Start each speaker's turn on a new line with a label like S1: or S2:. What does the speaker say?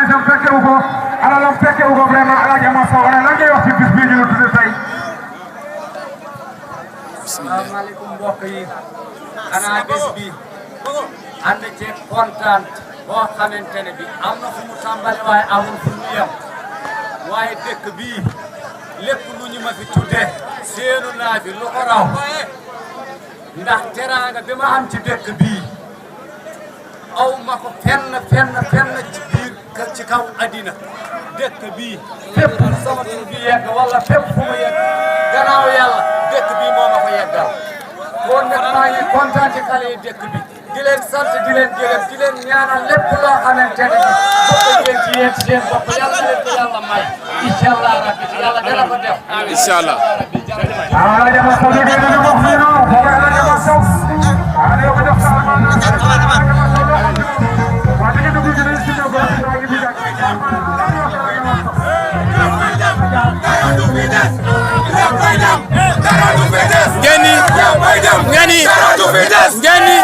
S1: xaalisam fekkewu ko alalam fekkewu ko vraiment Alaaji Amar Sow lan ngay wax ci bis bii ñu tudde tey.
S2: asalaamaaleykum mbokk yi xanaa bis bi ànd ceeg kontaan boo xamante ne bi am na fu mu tàmbali waaye amul fu mu yem waaye dëkk bii lépp lu ñu ma fi tudde seenu naa fi lu ko raw ndax teraanga bi ma am ci dëkk bii aw ma ko fenn ci biir ci kaw addina dëkk bii fépp sama tur bi yegg wala fépp fu mu yegg gannaaw yàlla dëkk bii moo ma ko yeggal kon nag maa ngi kontaan ci xale yi dëkk bi di leen sant di leen gërëm di leen ñaanal lépp loo xamante ne bi bokk ngeen ci yéen seen bopp yàlla leen ko yàlla may incha allah rabbi yàlla dana ko def
S3: incha allah.
S1: Alaaji Amar Sow dégg nga wax ni non boobu Alaaji Amar Sow yow ko jox sa almaan waa dëgg dugg ci dañ si ñëw ko maa ngi bi
S3: ngeen ni